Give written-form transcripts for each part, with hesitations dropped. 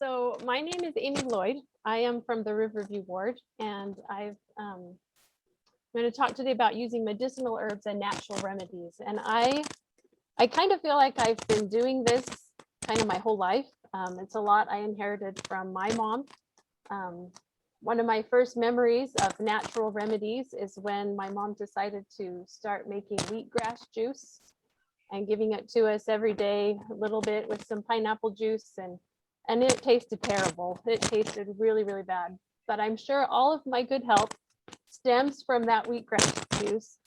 So my name is Amy Lloyd. I am from the Riverview Ward, and I'm going to talk today about using medicinal herbs and natural remedies. And I kind of feel like I've been doing this kind of my whole life. It's a lot I inherited from my mom. One of my first memories of natural remedies is when my mom decided to start making wheatgrass juice and giving it to us every day, a little bit with some pineapple juice, and it tasted terrible. It tasted really, really bad. But I'm sure all of my good health stems from that wheatgrass juice.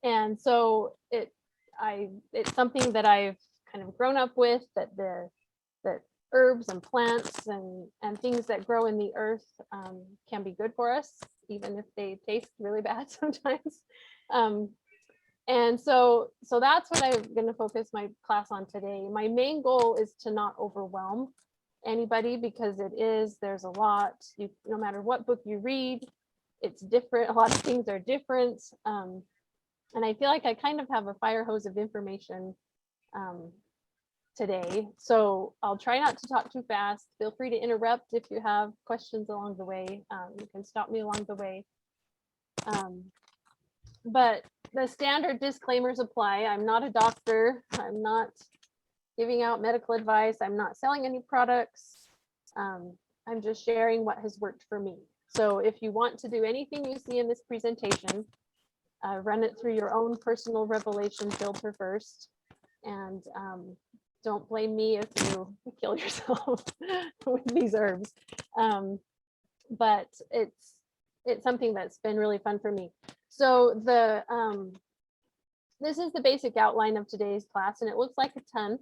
And so it's something that I've kind of grown up with, that herbs and plants and things that grow in the earth can be good for us, even if they taste really bad sometimes. And so that's what I'm going to focus my class on today. My main goal is to not overwhelm anybody, because there's a lot. No matter what book you read, it's different. A lot of things are different. And I feel like I kind of have a fire hose of information today. So I'll try not to talk too fast. Feel free to interrupt if you have questions along the way. You can stop me along the way. But the standard disclaimers apply. I'm not a doctor. I'm not giving out medical advice. I'm not selling any products. I'm just sharing what has worked for me. So if you want to do anything you see in this presentation, run it through your own personal revelation filter first. And don't blame me if you kill yourself with these herbs. But it's something that's been really fun for me. So this is the basic outline of today's class, and it looks like a ton,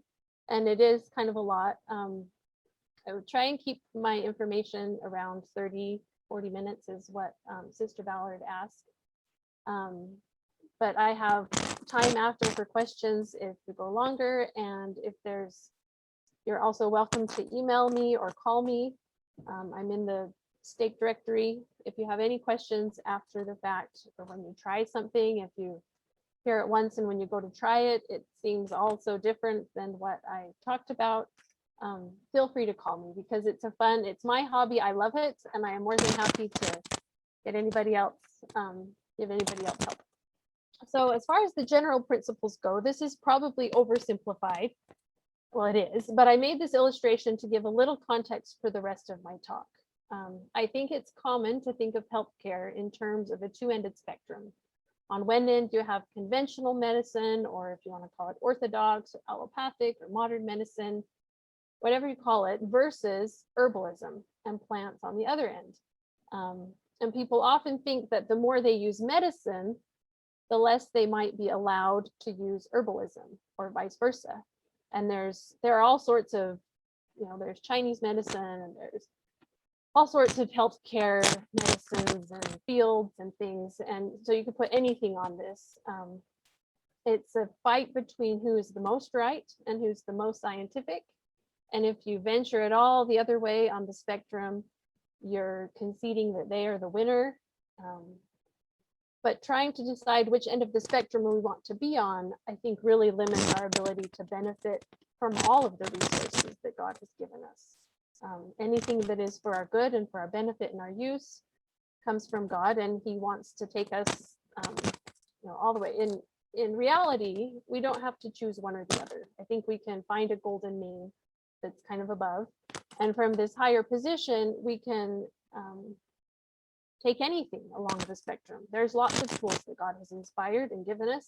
and it is kind of a lot. I would try and keep my information around 30, 40 minutes is what Sister Ballard asked. But I have time after for questions if you go longer, and if you're also welcome to email me or call me. I'm in the stake directory. If you have any questions after the fact, or when you try something, if you hear it once and when you go to try it, it seems all so different than what I talked about, feel free to call me, because it's my hobby. I love it, and I am more than happy to get anybody else, give anybody else help. So as far as the general principles go, this is probably oversimplified. Well, it is, but I made this illustration to give a little context for the rest of my talk. I think it's common to think of healthcare in terms of a two-ended spectrum. On one end, you have conventional medicine, or if you want to call it orthodox, or allopathic, or modern medicine, whatever you call it, versus herbalism and plants on the other end. And people often think that the more they use medicine, the less they might be allowed to use herbalism, or vice versa. And there are all sorts of, there's Chinese medicine, and there's all sorts of healthcare medicines and fields and things. And so you could put anything on this. It's a fight between who is the most right and who's the most scientific. And if you venture at all the other way on the spectrum, you're conceding that they are the winner. But trying to decide which end of the spectrum we want to be on, I think really limits our ability to benefit from all of the resources that God has given us. Anything that is for our good and for our benefit and our use comes from God, and He wants to take us all the way. In reality, we don't have to choose one or the other. I think we can find a golden mean that's kind of above, and from this higher position, we can take anything along the spectrum. There's lots of tools that God has inspired and given us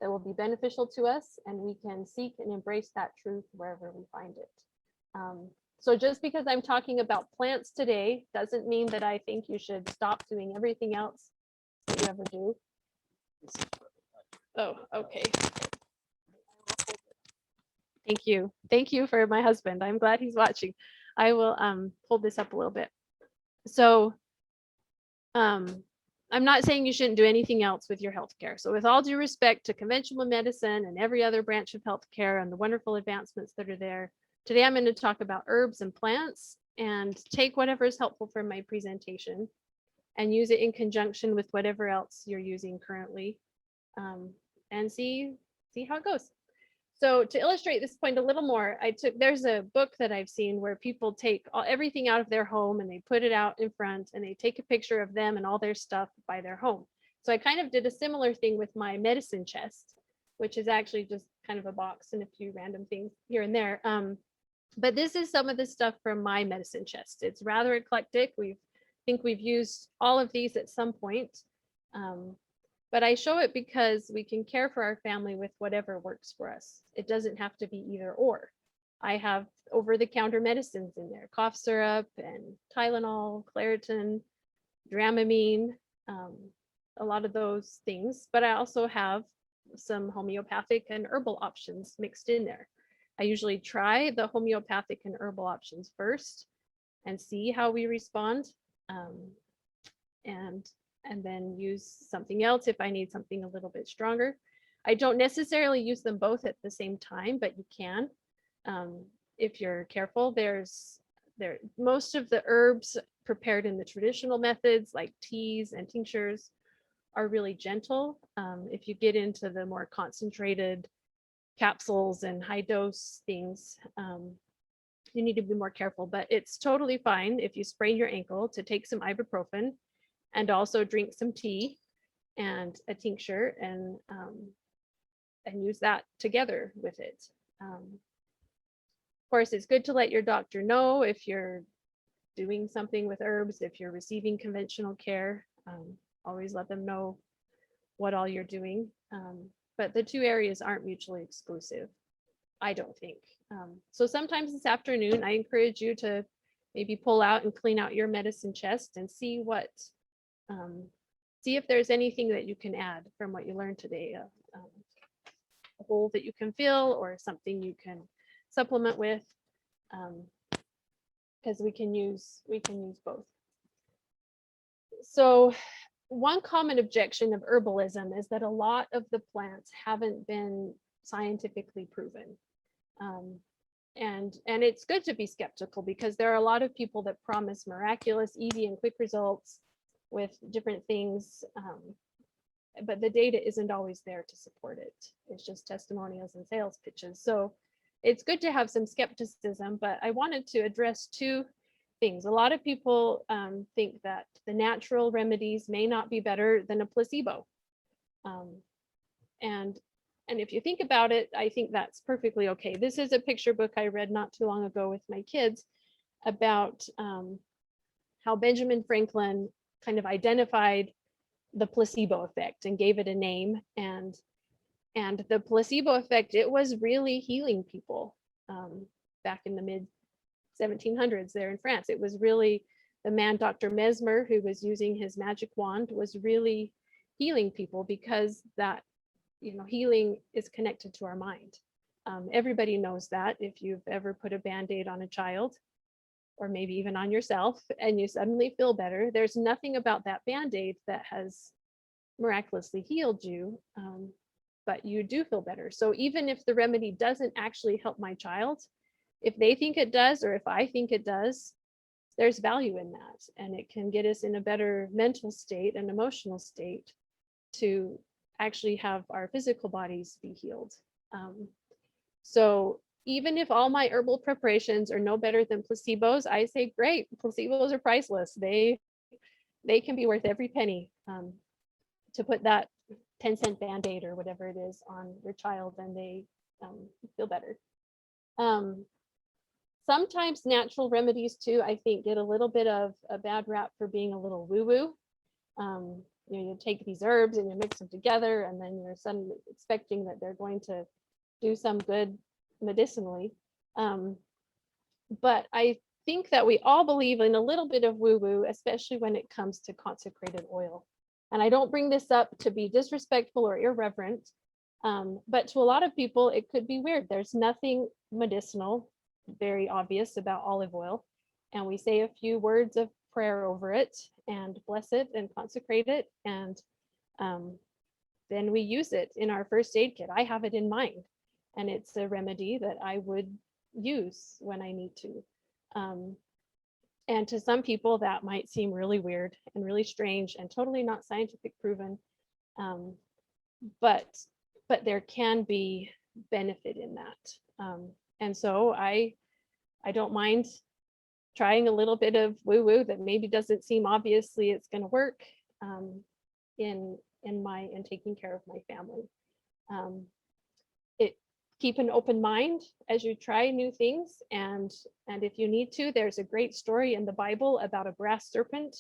that will be beneficial to us, and we can seek and embrace that truth wherever we find it. So just because I'm talking about plants today doesn't mean that I think you should stop doing everything else that you ever do. Oh, okay. Thank you. Thank you for my husband. I'm glad he's watching. I will hold this up a little bit. So I'm not saying you shouldn't do anything else with your healthcare. So with all due respect to conventional medicine and every other branch of healthcare and the wonderful advancements that are there, today I'm going to talk about herbs and plants, and take whatever is helpful from my presentation and use it in conjunction with whatever else you're using currently, and see how it goes. So to illustrate this point a little more, there's a book that I've seen where people take everything out of their home and they put it out in front and they take a picture of them and all their stuff by their home. So I kind of did a similar thing with my medicine chest, which is actually just kind of a box and a few random things here and there. But this is some of the stuff from my medicine chest. It's rather eclectic. Think we've used all of these at some point. But I show it because we can care for our family with whatever works for us. It doesn't have to be either or. I have over-the-counter medicines in there, cough syrup and Tylenol, Claritin, Dramamine, a lot of those things. But I also have some homeopathic and herbal options mixed in there. I usually try the homeopathic and herbal options first and see how we respond. And then use something else if I need something a little bit stronger. I don't necessarily use them both at the same time, but you can if you're careful. Most of the herbs prepared in the traditional methods, like teas and tinctures, are really gentle. If you get into the more concentrated capsules and high dose things, you need to be more careful. But it's totally fine if you sprain your ankle to take some ibuprofen and also drink some tea and a tincture and use that together with it. Of course, it's good to let your doctor know if you're doing something with herbs, if you're receiving conventional care. Always let them know what all you're doing. But the two areas aren't mutually exclusive, I don't think. So sometimes this afternoon, I encourage you to maybe pull out and clean out your medicine chest and see if there's anything that you can add from what you learned today, a hole that you can fill or something you can supplement with, because we can use both. So one common objection of herbalism is that a lot of the plants haven't been scientifically proven. And it's good to be skeptical because there are a lot of people that promise miraculous, easy, and quick results with different things, but the data isn't always there to support it. It's just testimonials and sales pitches. So it's good to have some skepticism, but I wanted to address two things. A lot of people think that the natural remedies may not be better than a placebo. And if you think about it, I think that's perfectly okay. This is a picture book I read not too long ago with my kids about how Benjamin Franklin kind of identified the placebo effect and gave it a name. And the placebo effect, it was really healing people back in the mid 1700s there in France. It was really the man, Dr. Mesmer, who was using his magic wand, was really healing people because that, healing is connected to our mind. Everybody knows that. If you've ever put a Band-Aid on a child, or maybe even on yourself, and you suddenly feel better, there's nothing about that Band-Aid that has miraculously healed you, but you do feel better. So even if the remedy doesn't actually help my child, if they think it does, or if I think it does, there's value in that. And it can get us in a better mental state and emotional state to actually have our physical bodies be healed. So even if all my herbal preparations are no better than placebos, I say, great, placebos are priceless. They can be worth every penny to put that 10-cent Band-Aid or whatever it is on your child, and they feel better. Sometimes natural remedies too, I think, get a little bit of a bad rap for being a little woo-woo. You take these herbs and you mix them together, and then you're suddenly expecting that they're going to do some good medicinally. But I think that we all believe in a little bit of woo-woo, especially when it comes to consecrated oil. And I don't bring this up to be disrespectful or irreverent, but to a lot of people, it could be weird. There's nothing medicinal, very obvious, about olive oil. And we say a few words of prayer over it and bless it and consecrate it. And then we use it in our first aid kit. I have it in mine, and it's a remedy that I would use when I need to. And to some people that might seem really weird and really strange and totally not scientific proven. But there can be benefit in that. And so I don't mind trying a little bit of woo-woo that maybe doesn't seem obviously it's going to work in taking care of my family. Keep an open mind as you try new things, and if you need to, there's a great story in the Bible about a brass serpent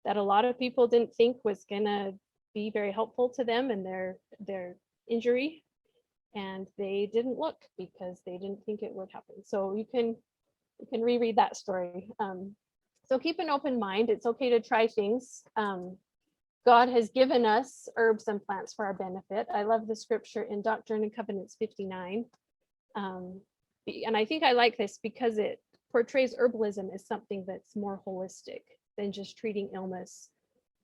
that a lot of people didn't think was gonna be very helpful to them in their injury, and they didn't look because they didn't think it would happen. So you can reread that story. So keep an open mind. It's okay to try things. God has given us herbs and plants for our benefit. I love the scripture in Doctrine and Covenants 59. And I think I like this because it portrays herbalism as something that's more holistic than just treating illness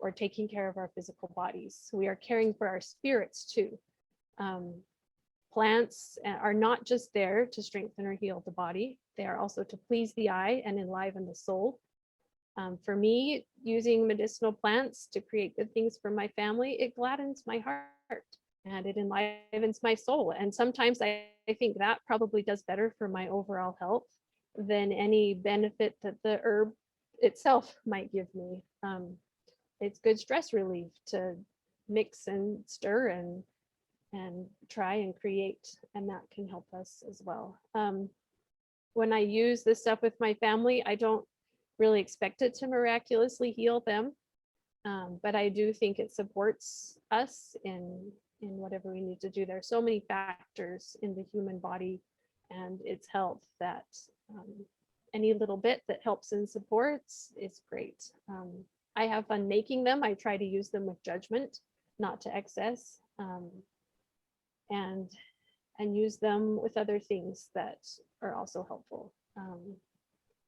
or taking care of our physical bodies. We are caring for our spirits too. Plants are not just there to strengthen or heal the body. They are also to please the eye and enliven the soul. For me, using medicinal plants to create good things for my family, it gladdens my heart and it enlivens my soul. And sometimes I think that probably does better for my overall health than any benefit that the herb itself might give me. It's good stress relief to mix and stir and try and create, and that can help us as well. When I use this stuff with my family, I don't really expect it to miraculously heal them, but I do think it supports us in whatever we need to do. There are so many factors in the human body and its health that any little bit that helps and supports is great. I have fun making them. I try to use them with judgment, not to excess, and use them with other things that are also helpful.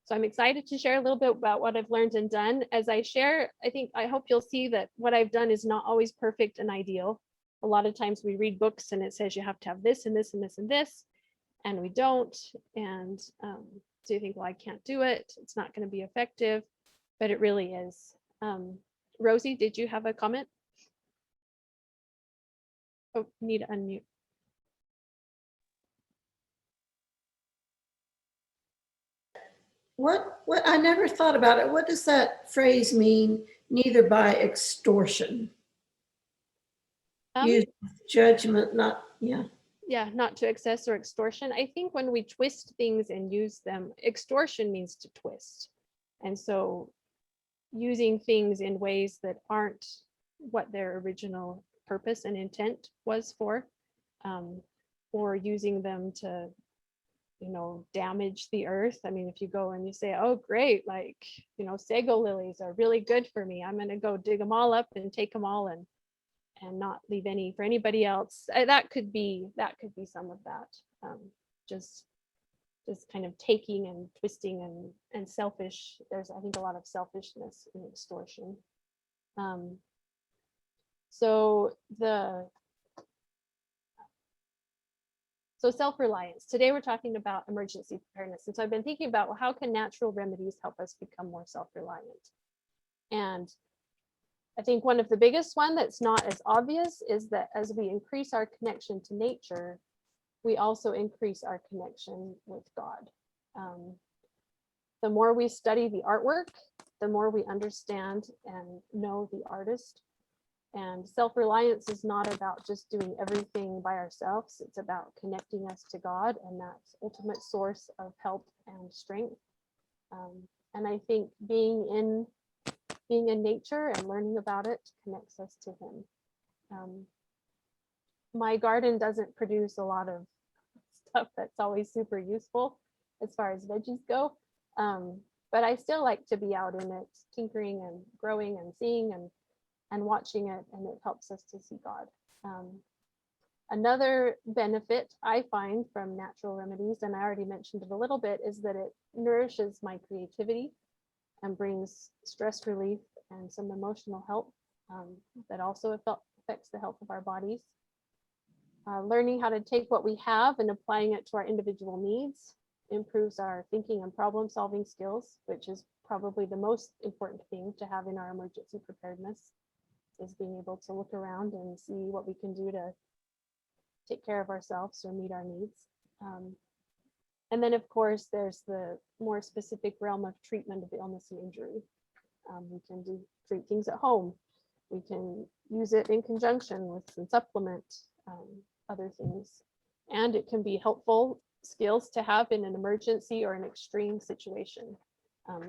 So I'm excited to share a little bit about what I've learned and done. As I share, I hope you'll see that what I've done is not always perfect and ideal. A lot of times we read books and it says you have to have this and this and this and this, and we don't. And so you think, well, I can't do it. It's not going to be effective, but it really is. Rosie, did you have a comment? Oh, need to unmute. What I never thought about it. What does that phrase mean? Neither by extortion. Use judgment, not, yeah. Yeah, not to excess or extortion. I think when we twist things and use them, extortion means to twist. And so using things in ways that aren't what their original purpose and intent was for, or using them to, damage the earth. I mean, if you go and you say, oh, great, like, sago lilies are really good for me. I'm going to go dig them all up and take them all and not leave any for anybody else. That could be some of that. Just kind of taking and twisting and selfish. There's, I think, a lot of selfishness in extortion. So self-reliance. Today we're talking about emergency preparedness. And so I've been thinking about, well, how can natural remedies help us become more self-reliant? And I think one of the biggest one that's not as obvious is that as we increase our connection to nature, we also increase our connection with God. The more we study the artwork, the more we understand and know the artist. And self-reliance is not about just doing everything by ourselves. It's about connecting us to God and that ultimate source of help and strength. And I think being in nature and learning about it connects us to Him. My garden doesn't produce a lot of stuff that's always super useful as far as veggies go, but I still like to be out in it, tinkering and growing and seeing and watching it, and it helps us to see God. Another benefit I find from natural remedies, and I already mentioned it a little bit, is that it nourishes my creativity and brings stress relief and some emotional help that also affects the health of our bodies. Learning how to take what we have and applying it to our individual needs improves our thinking and problem solving skills, which is probably the most important thing to have in our emergency preparedness, is being able to look around and see what we can do to take care of ourselves or meet our needs. And then, of course, there's the more specific realm of treatment of illness and injury. We can treat things at home. We can use it in conjunction with some supplement, other things. And it can be helpful skills to have in an emergency or an extreme situation.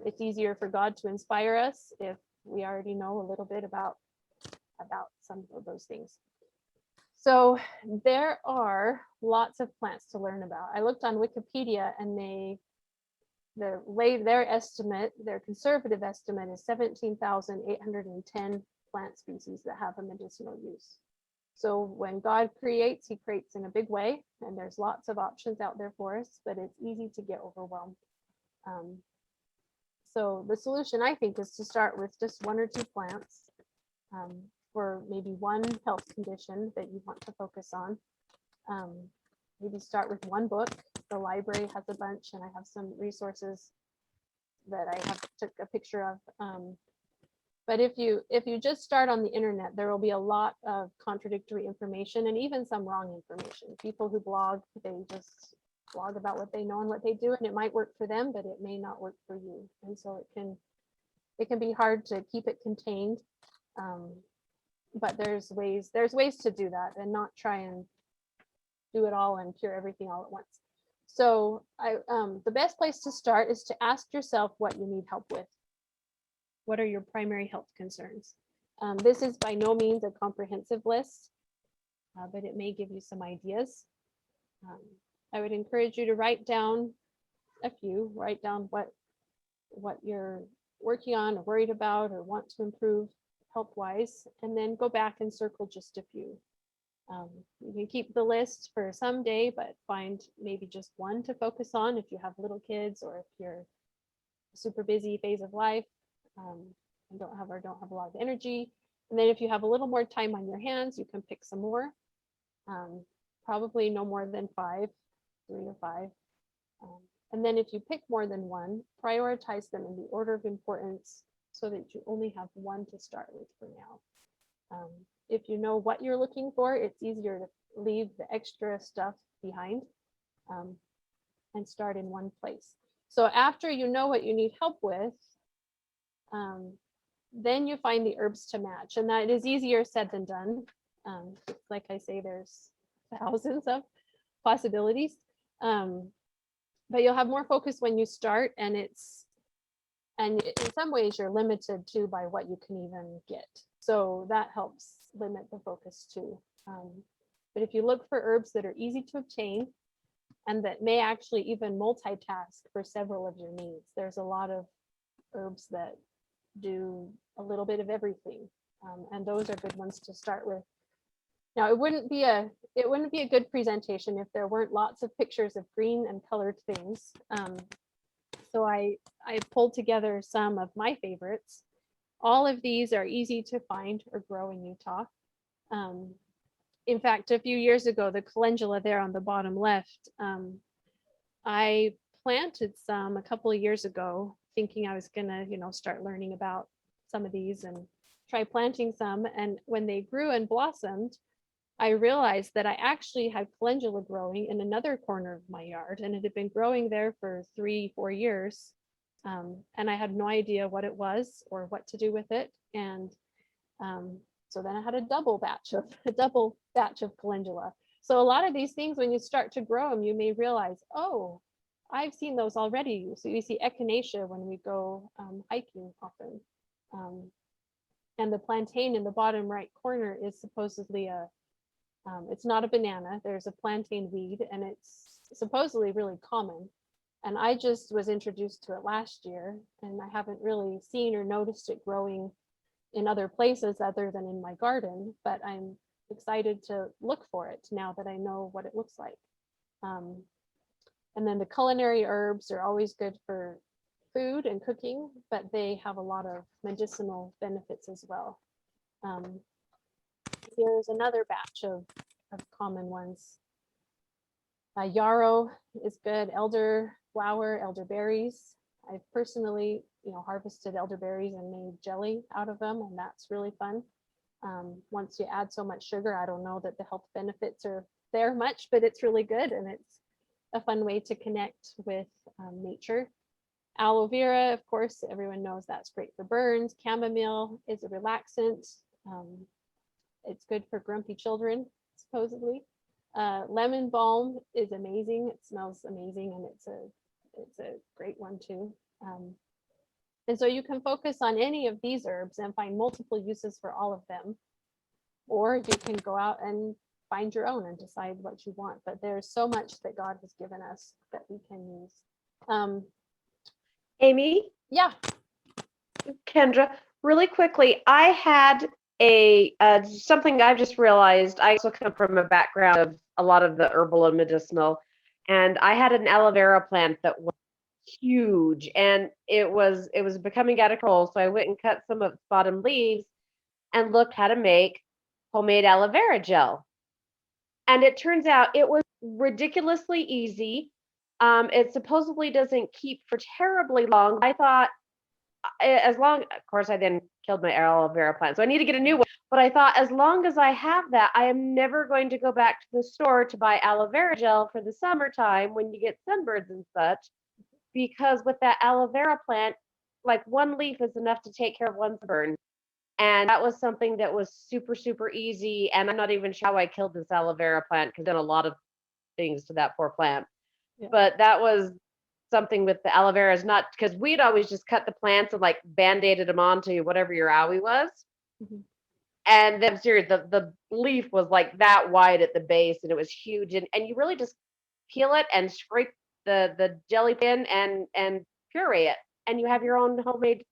It's easier for God to inspire us if we already know a little bit about some of those things. So there are lots of plants to learn about. I looked on Wikipedia and their estimate, their conservative estimate is 17,810 plant species that have a medicinal use. So when God creates, he creates in a big way, and there's lots of options out there for us, but it's easy to get overwhelmed. So the solution, I think, is to start with just 1 or 2 plants for maybe one health condition that you want to focus on. Maybe start with 1 book. The library has a bunch, and I have some resources that I have took a picture of. But if you just start on the internet, there will be a lot of contradictory information and even some wrong information. People who blog, they just blog about what they know and what they do, and it might work for them, but it may not work for you. And so it can be hard to keep it contained. But there's ways to do that and not try and do it all and cure everything all at once. So the best place to start is to ask yourself what you need help with. What are your primary health concerns? This is by no means a comprehensive list, but it may give you some ideas. I would encourage you to write down a few, write down what you're working on or worried about or want to improve health-wise, and then go back and circle just a few. You can keep the list for some day, but find maybe just one to focus on if you have little kids or if you're a super busy phase of life and don't have a lot of energy. And then if you have a little more time on your hands, you can pick some more. Probably no more than 5, 3 to 5. And then if you pick more than one, prioritize them in the order of importance so that you only have one to start with for now. If you know what you're looking for, it's easier to leave the extra stuff behind and start in one place. So after you know what you need help with, then you find the herbs to match, and that is easier said than done. Like I say, there's thousands of possibilities, but you'll have more focus when you start, and in some ways you're limited too by what you can even get. So that helps limit the focus too. But if you look for herbs that are easy to obtain and that may actually even multitask for several of your needs, there's a lot of herbs that do a little bit of everything, and those are good ones to start with. Now, it wouldn't be a good presentation if there weren't lots of pictures of green and colored things. So I pulled together some of my favorites. All of these are easy to find or grow in Utah. In fact, a few years ago, the calendula there on the bottom left, I planted some a couple of years ago, thinking I was gonna, start learning about some of these and try planting some. And when they grew and blossomed, I realized that I actually had calendula growing in another corner of my yard, and it had been growing there for 3-4 years. And I had no idea what it was or what to do with it. And so then I had a double batch of calendula. So a lot of these things, when you start to grow them, you may realize, oh, I've seen those already. So you see echinacea when we go hiking often. And the plantain in the bottom right corner is supposedly it's not a banana. There's a plantain weed, and it's supposedly really common. And I just was introduced to it last year, and I haven't really seen or noticed it growing in other places other than in my garden, but I'm excited to look for it now that I know what it looks like. And then the culinary herbs are always good for food and cooking, but they have a lot of medicinal benefits as well. Here's another batch of common ones. Yarrow is good, elderflower, elderberries. I've personally, harvested elderberries and made jelly out of them, and that's really fun. Once you add so much sugar, I don't know that the health benefits are there much, but it's really good, and it's a fun way to connect with nature. Aloe vera, of course, everyone knows that's great for burns. Chamomile is a relaxant. It's good for grumpy children, supposedly. Lemon balm is amazing. It smells amazing, and it's a great one too. And so you can focus on any of these herbs and find multiple uses for all of them, or you can go out and find your own and decide what you want. But there's so much that God has given us that we can use. Amy, Yeah. Kendra, really quickly, I had a something I've just realized. I also come from a background of a lot of the herbal and medicinal, and I had an aloe vera plant that was huge, and it was becoming out of control. So I went and cut some of its bottom leaves and looked how to make homemade aloe vera gel. And it turns out it was ridiculously easy. It supposedly doesn't keep for terribly long. I thought as long, of course, I then killed my aloe vera plant, so I need to get a new one. But I thought, as long as I have that, I am never going to go back to the store to buy aloe vera gel for the summertime when you get sunburns and such, because with that aloe vera plant, like one leaf is enough to take care of one burn. And that was something that was super, super easy. And I'm not even sure how I killed this aloe vera plant, because I've done a lot of things to that poor plant. Yeah. But that was something with the aloe vera, is not, because we'd always just cut the plants and like band-aided them onto whatever your owie was. Mhm. And then serious, the leaf was like that wide at the base, and it was huge. And you really just peel it and scrape the jelly pin and puree it, and you have your own homemade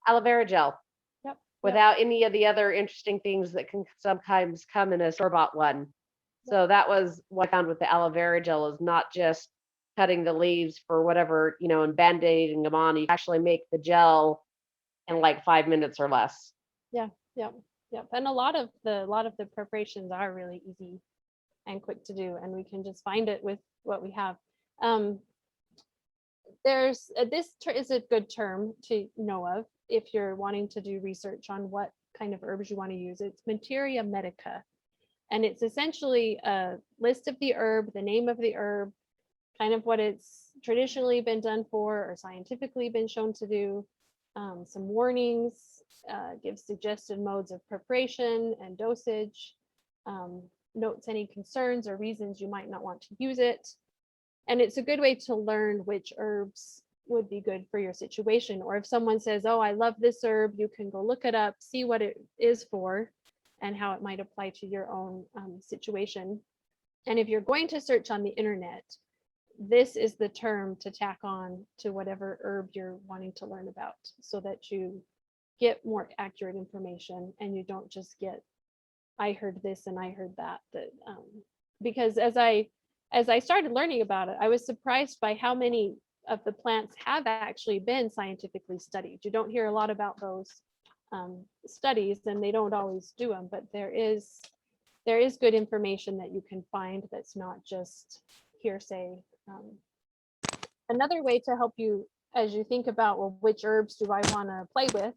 aloe vera gel. Yep. Without any of the other interesting things that can sometimes come in a store-bought one. So that was what I found with the aloe vera gel, is not just cutting the leaves for whatever, and band-aiding them on. You actually make the gel in like 5 minutes or less. Yep. Yep. And a lot of the preparations are really easy and quick to do, and we can just find it with what we have. There's this is a good term to know of if you're wanting to do research on what kind of herbs you want to use. It's materia medica, and it's essentially a list of the herb, the name of the herb, kind of what it's traditionally been done for or scientifically been shown to do, some warnings, gives suggested modes of preparation and dosage, notes any concerns or reasons you might not want to use it. And it's a good way to learn which herbs would be good for your situation. Or if someone says, oh, I love this herb, you can go look it up, see what it is for, and how it might apply to your own situation. And if you're going to search on the internet, this is the term to tack on to whatever herb you're wanting to learn about, so that you get more accurate information and you don't just get, I heard this and I heard that. Because as I started learning about it, I was surprised by how many of the plants have actually been scientifically studied. You don't hear a lot about those studies, and they don't always do them, but there is good information that you can find that's not just hearsay. Another way to help you as you think about, well, which herbs do I want to play with,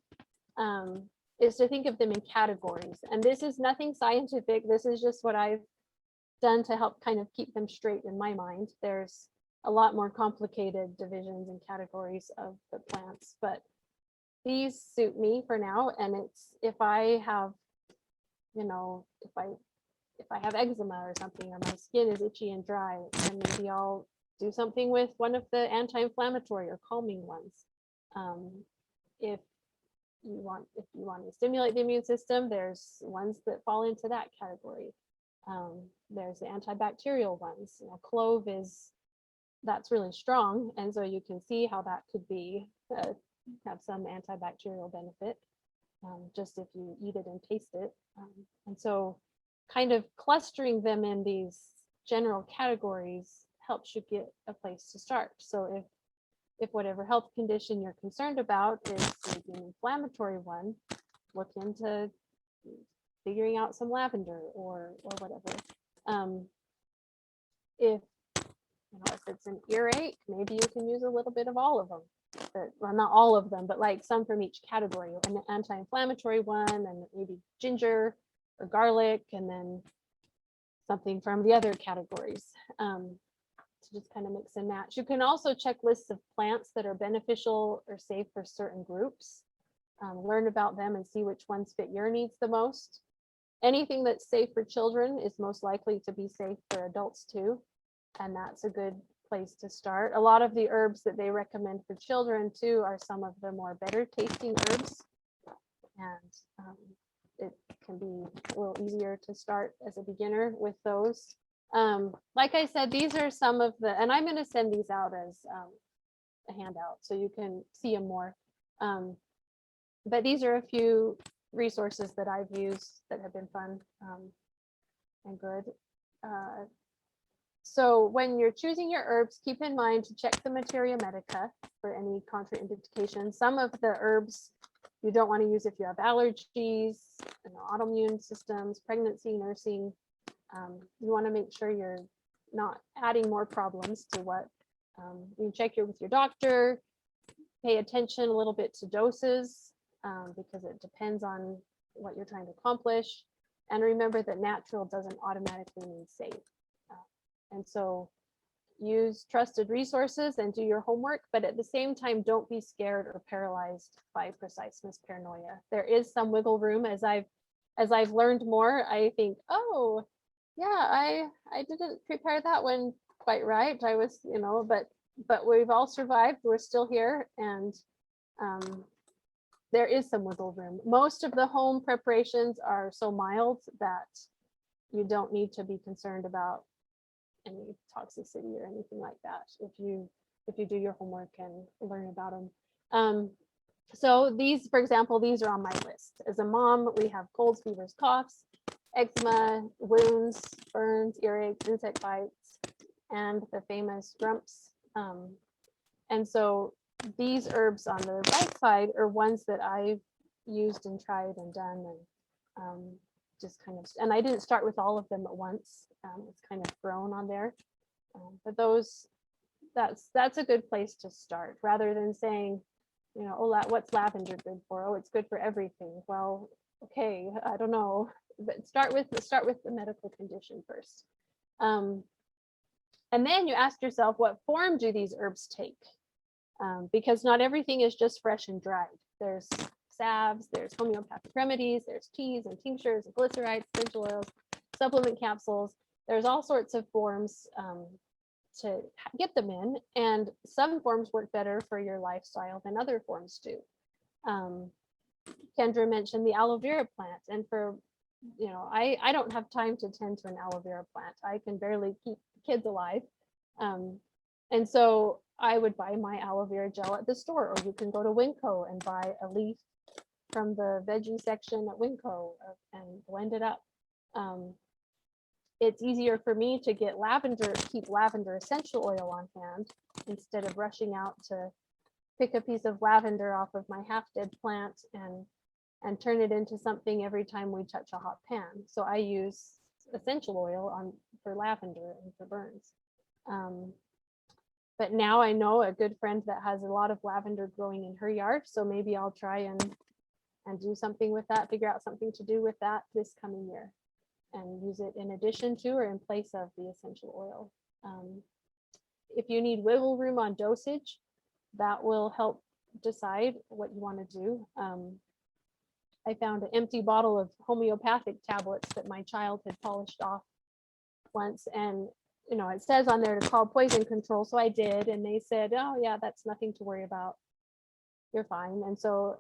is to think of them in categories. And this is nothing scientific. This is just what I've done to help kind of keep them straight in my mind. There's a lot more complicated divisions and categories of the plants, but these suit me for now. And it's, if I have, if I have eczema or something, or my skin is itchy and dry, then maybe I'll do something with one of the anti-inflammatory or calming ones. If you want to stimulate the immune system, there's ones that fall into that category. There's the antibacterial ones. Clove that's really strong, and so you can see how that could be have some antibacterial benefit, just if you eat it and taste it. And so kind of clustering them in these general categories helps you get a place to start. So if whatever health condition you're concerned about is maybe an inflammatory one, look into figuring out some lavender or whatever. If it's an earache, maybe you can use a little bit of all of them. Well, not all of them, but like some from each category. An anti-inflammatory one, and maybe ginger or garlic, and then something from the other categories. To just kind of mix and match. You can also check lists of plants that are beneficial or safe for certain groups. Learn about them and see which ones fit your needs the most. Anything that's safe for children is most likely to be safe for adults too. And that's a good place to start. A lot of the herbs that they recommend for children too are some of the more better tasting herbs. And it can be a little easier to start as a beginner with those. Like I said, these are some of the, and I'm going to send these out as a handout so you can see them more. But these are a few resources that I've used that have been fun and good. So when you're choosing your herbs, keep in mind to check the materia medica for any contraindications. Some of the herbs you don't want to use if you have allergies, autoimmune systems, pregnancy, nursing. You want to make sure you're not adding more problems to what you check with your doctor. Pay attention a little bit to doses because it depends on what you're trying to accomplish. And remember that natural doesn't automatically mean safe. And so use trusted resources and do your homework, but at the same time, don't be scared or paralyzed by preciseness paranoia. There is some wiggle room. As I've learned more, I think, oh, yeah, I didn't prepare that one quite right. I was, but we've all survived. We're still here, and there is some wiggle room. Most of the home preparations are so mild that you don't need to be concerned about any toxicity or anything like that if you do your homework and learn about them. So these, for example, these are on my list. As a mom, we have colds, fevers, coughs, eczema, wounds, burns, earaches, insect bites, and the famous grumps. And so these herbs on the right side are ones that I've used and tried and done, and just kind of, and I didn't start with all of them at once. It's kind of grown on there, but those, that's a good place to start rather than saying, oh, what's lavender good for? Oh, it's good for everything. Well, okay, I don't know, but start with the medical condition first. And then you ask yourself, what form do these herbs take? Because not everything is just fresh and dried. There's salves, there's homeopathic remedies, there's teas and tinctures and glycerides, essential oils, supplement capsules. There's all sorts of forms to get them in, and some forms work better for your lifestyle than other forms do. Kendra mentioned the aloe vera plant, and for I don't have time to tend to an aloe vera plant. I can barely keep kids alive, and so I would buy my aloe vera gel at the store, or you can go to Winco and buy a leaf from the veggie section at Winco and blend it up. It's easier for me to get keep lavender essential oil on hand instead of rushing out to pick a piece of lavender off of my half-dead plant and turn it into something every time we touch a hot pan. So I use essential oil for lavender and for burns. But now I know a good friend that has a lot of lavender growing in her yard, so maybe I'll try and do something with that, figure out something to do with that this coming year, and use it in addition to or in place of the essential oil. If you need wiggle room on dosage, that will help decide what you want to do. I found an empty bottle of homeopathic tablets that my child had polished off once, and it says on there to call poison control, so I did, and they said, oh yeah, that's nothing to worry about, you're fine. And so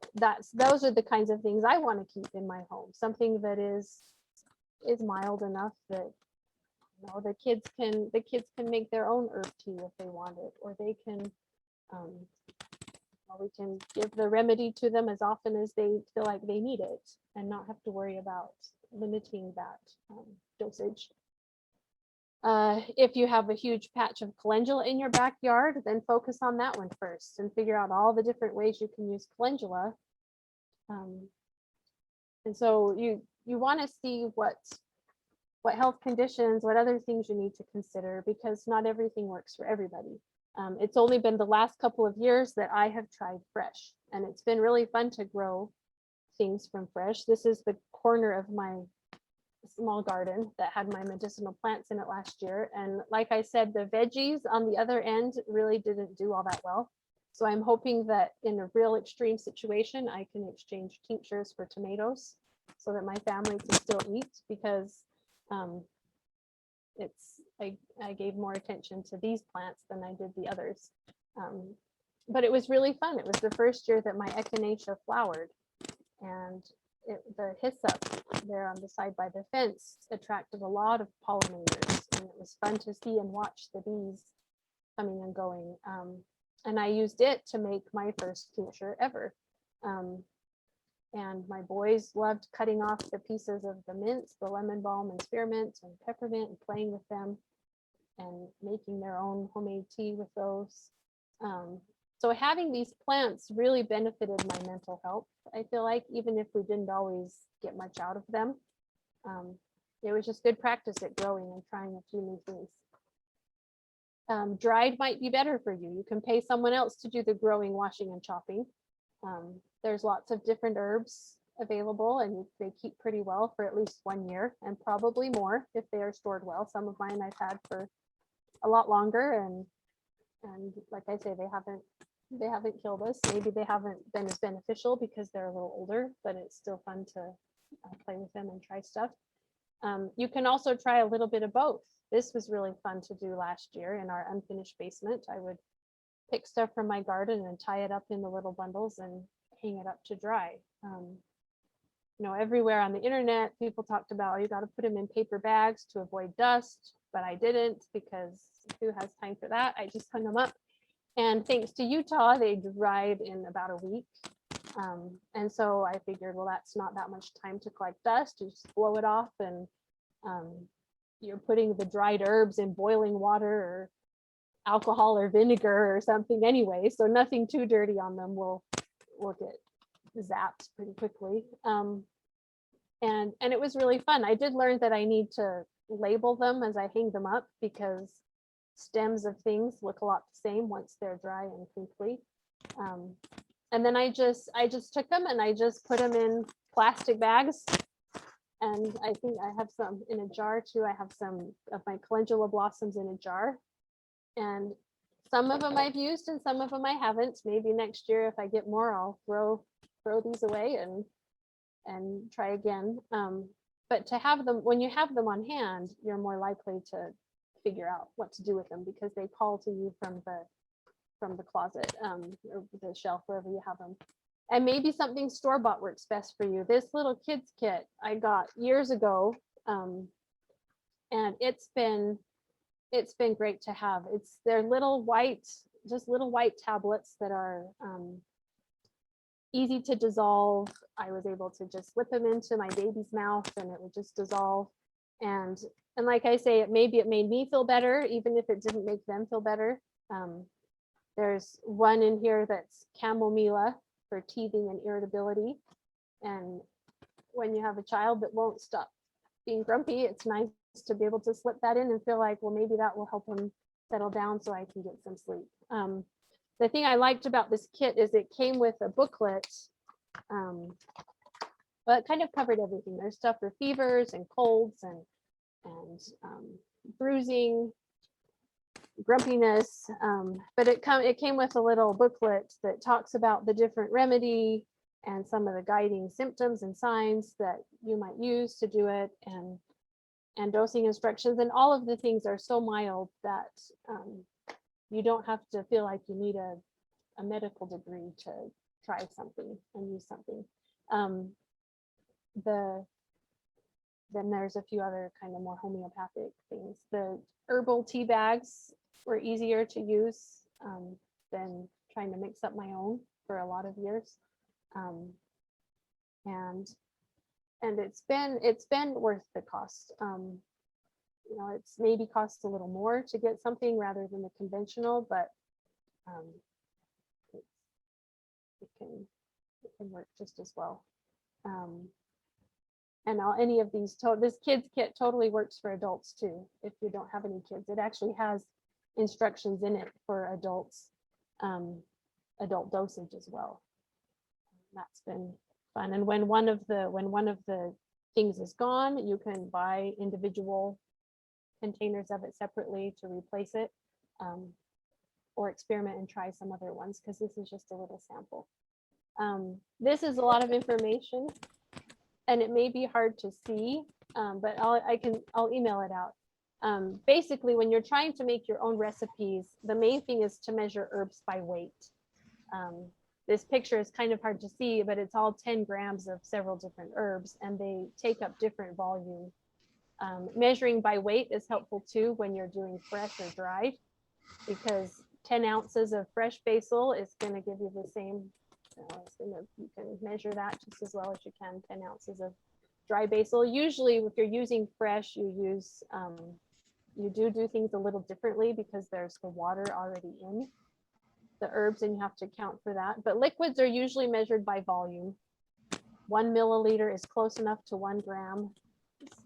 those are the kinds of things I want to keep in my home, something that is mild enough that the kids can make their own herb tea if they want it, or they can we can give the remedy to them as often as they feel like they need it and not have to worry about limiting that dosage. If you have a huge patch of calendula in your backyard, then focus on that one first and figure out all the different ways you can use calendula. And so you want to see what health conditions, what other things you need to consider, because not everything works for everybody. It's only been the last couple of years that I have tried fresh, and it's been really fun to grow things from fresh. This is the corner of my small garden that had my medicinal plants in it last year. And like I said, the veggies on the other end really didn't do all that well. So I'm hoping that in a real extreme situation, I can exchange tinctures for tomatoes so that my family can still eat, because I gave more attention to these plants than I did the others. But it was really fun. It was the first year that my echinacea flowered, and the hyssop there on the side by the fence attracted a lot of pollinators, and it was fun to see and watch the bees coming and going. And I used it to make my first tincture ever. And my boys loved cutting off the pieces of the mints, the lemon balm and spearmint and peppermint, and playing with them and making their own homemade tea with those. So having these plants really benefited my mental health. I feel like, even if we didn't always get much out of them, it was just good practice at growing and trying a few new things. Dried might be better for you. You can pay someone else to do the growing, washing, and chopping. There's lots of different herbs available, and they keep pretty well for at least 1 year, and probably more if they are stored well. Some of mine I've had for a lot longer, and like I say, they haven't killed us. Maybe they haven't been as beneficial because they're a little older, but it's still fun to play with them and try stuff. You can also try a little bit of both. This was really fun to do last year in our unfinished basement. I would pick stuff from my garden and tie it up in the little bundles and hang it up to dry. Everywhere on the internet, people talked about, you got to put them in paper bags to avoid dust, but I didn't, because who has time for that? I just hung them up. And thanks to Utah, they dried in about a week. And so I figured, well, that's not that much time to collect dust. You just blow it off, and you're putting the dried herbs in boiling water or alcohol or vinegar or something anyway. So nothing too dirty on them will get zapped pretty quickly. And it was really fun. I did learn that I need to label them as I hang them up, because stems of things look a lot the same once they're dry and crinkly. And then I just took them and I just put them in plastic bags. And I think I have some in a jar too. I have some of my calendula blossoms in a jar. And some of them I've used and some of them I haven't. Maybe next year, if I get more, I'll throw these away and try again. But to have them, when you have them on hand, you're more likely to figure out what to do with them, because they call to you from the closet, or the shelf, wherever you have them. And maybe something store-bought works best for you. This little kids kit I got years ago, and it's been great to have. They're little white tablets that are easy to dissolve. I was able to just slip them into my baby's mouth and it would just dissolve. And like I say, maybe it made me feel better, even if it didn't make them feel better. There's one in here that's chamomilla for teething and irritability. And when you have a child that won't stop being grumpy, it's nice to be able to slip that in and feel like, well, maybe that will help them settle down so I can get some sleep. The thing I liked about this kit is it came with a booklet. But it kind of covered everything. There's stuff for fevers and colds and bruising, grumpiness. But it came with a little booklet that talks about the different remedy and some of the guiding symptoms and signs that you might use to do it, and dosing instructions. And all of the things are so mild that you don't have to feel like you need a medical degree to try something and use something. Then there's a few other kind of more homeopathic things. The herbal tea bags were easier to use than trying to mix up my own for a lot of years. And it's been worth the cost. It's maybe costs a little more to get something rather than the conventional, but it can work just as well. And any of these, this kids kit totally works for adults too. If you don't have any kids, it actually has instructions in it for adults, adult dosage as well. That's been fun. And when one of the things is gone, you can buy individual containers of it separately to replace it, or experiment and try some other ones, because this is just a little sample. This is a lot of information and it may be hard to see, but I'll email it out. Basically, when you're trying to make your own recipes, the main thing is to measure herbs by weight. This picture is kind of hard to see, but it's all 10 grams of several different herbs and they take up different volume. Measuring by weight is helpful too when you're doing fresh or dried, because 10 ounces of fresh basil is going to give you the same, you can measure that just as well as you can 10 ounces of dry basil. Usually if you're using fresh, you do things a little differently because there's the water already in the herbs and you have to account for that. But liquids are usually measured by volume. 1 milliliter is close enough to 1 gram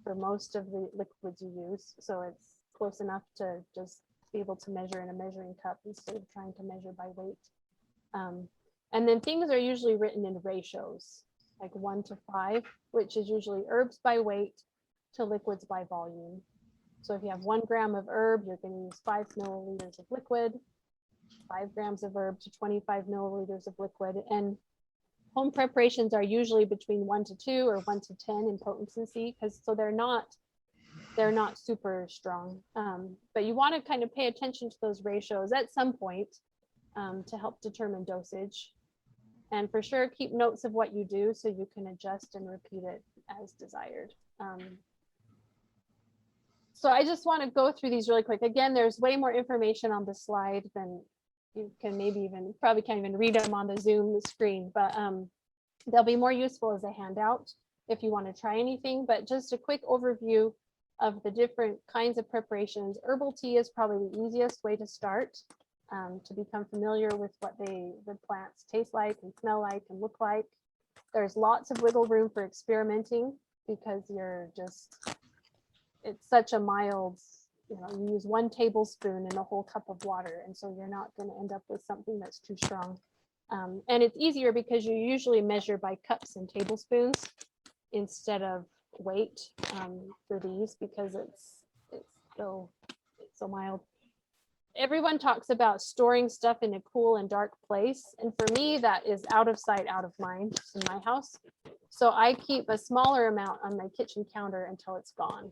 for most of the liquids you use. So it's close enough to just be able to measure in a measuring cup instead of trying to measure by weight. And then things are usually written in ratios, like 1 to 5, which is usually herbs by weight to liquids by volume. So if you have 1 gram of herb, you're going to use 5 milliliters of liquid, 5 grams of herb to 25 milliliters of liquid. And home preparations are usually between 1 to 2 or 1 to 10 in potency, because so they're not super strong. But you want to kind of pay attention to those ratios at some point to help determine dosage. And for sure, keep notes of what you do so you can adjust and repeat it as desired. So I just want to go through these really quick. Again, there's way more information on the slide than you can probably can't even read them on the Zoom screen, but they'll be more useful as a handout if you want to try anything. But just a quick overview of the different kinds of preparations. Herbal tea is probably the easiest way to start, to become familiar with what the plants taste like and smell like and look like. There's lots of wiggle room for experimenting because it's such a mild, you use 1 tablespoon in a whole cup of water, and so you're not going to end up with something that's too strong. And it's easier because you usually measure by cups and tablespoons instead of weight for these, because it's so mild. Everyone talks about storing stuff in a cool and dark place, and for me that is out of sight, out of mind in my house. So I keep a smaller amount on my kitchen counter until it's gone.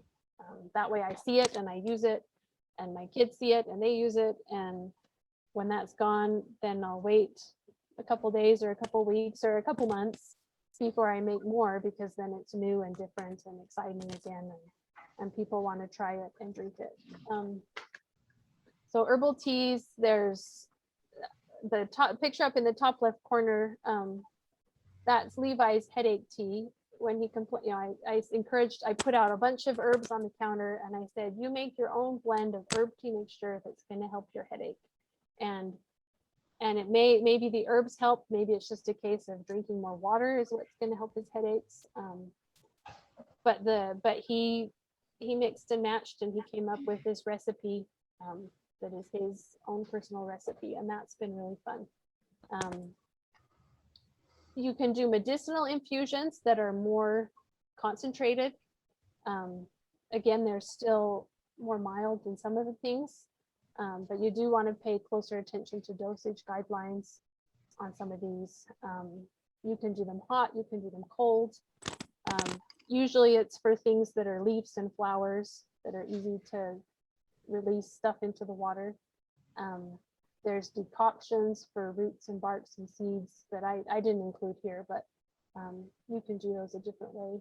That way I see it and I use it, and my kids see it and they use it, and when that's gone, then I'll wait a couple days or a couple weeks or a couple months before I make more, because then it's new and different and exciting again, and people want to try it and drink it. So herbal teas, there's the top picture up in the top left corner. That's Levi's headache tea. When he complained, I put out a bunch of herbs on the counter and I said, you make your own blend of herb tea mixture that's going to help your headache. And it maybe the herbs help, maybe it's just a case of drinking more water is what's going to help his headaches. But he mixed and matched and he came up with this recipe that is his own personal recipe, and that's been really fun. You can do medicinal infusions that are more concentrated. Again, they're still more mild than some of the things, but you do want to pay closer attention to dosage guidelines on some of these. You can do them hot, you can do them cold. Usually it's for things that are leaves and flowers that are easy to release stuff into the water. There's decoctions for roots and barks and seeds that I didn't include here, but you can do those a different way.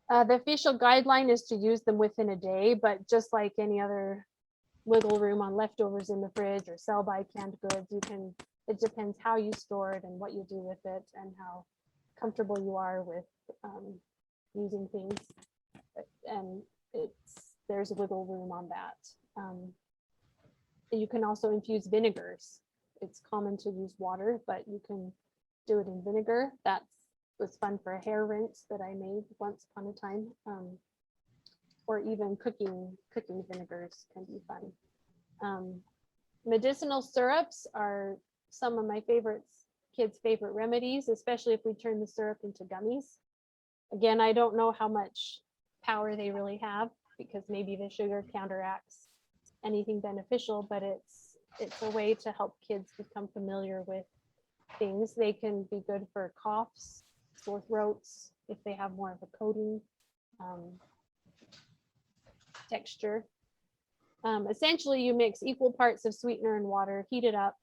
The official guideline is to use them within a day, but just like any other wiggle room on leftovers in the fridge or sell by canned goods, it depends how you store it and what you do with it and how comfortable you are with using things. And there's wiggle room on that. You can also infuse vinegars. It's common to use water, but you can do it in vinegar. That was fun for a hair rinse that I made once upon a time. Or even cooking vinegars can be fun. Medicinal syrups are some of my kids' favorite remedies, especially if we turn the syrup into gummies. Again, I don't know how much power they really have because maybe the sugar counteracts anything beneficial, but it's a way to help kids become familiar with things. They can be good for coughs, sore throats, if they have more of a coating texture. Essentially, you mix equal parts of sweetener and water, heat it up,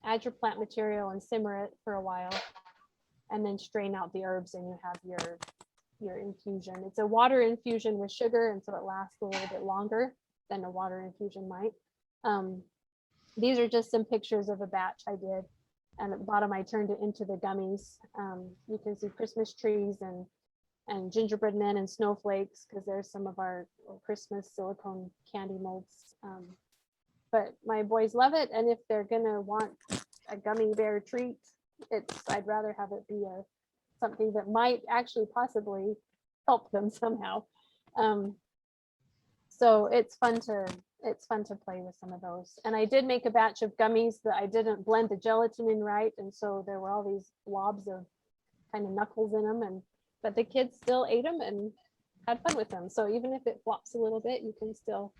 add your plant material and simmer it for a while, and then strain out the herbs and you have your infusion. It's a water infusion with sugar, and so it lasts a little bit longer than a water infusion might. These are just some pictures of a batch I did. And at the bottom, I turned it into the gummies. You can see Christmas trees and gingerbread men and snowflakes, because there's some of our Christmas silicone candy molds. But my boys love it. And if they're gonna want a gummy bear treat, I'd rather have it be something that might actually possibly help them somehow. So it's fun to play with some of those. And I did make a batch of gummies that I didn't blend the gelatin in right, and so there were all these blobs of kind of knuckles in them, but the kids still ate them and had fun with them. So even if it flops a little bit, you can still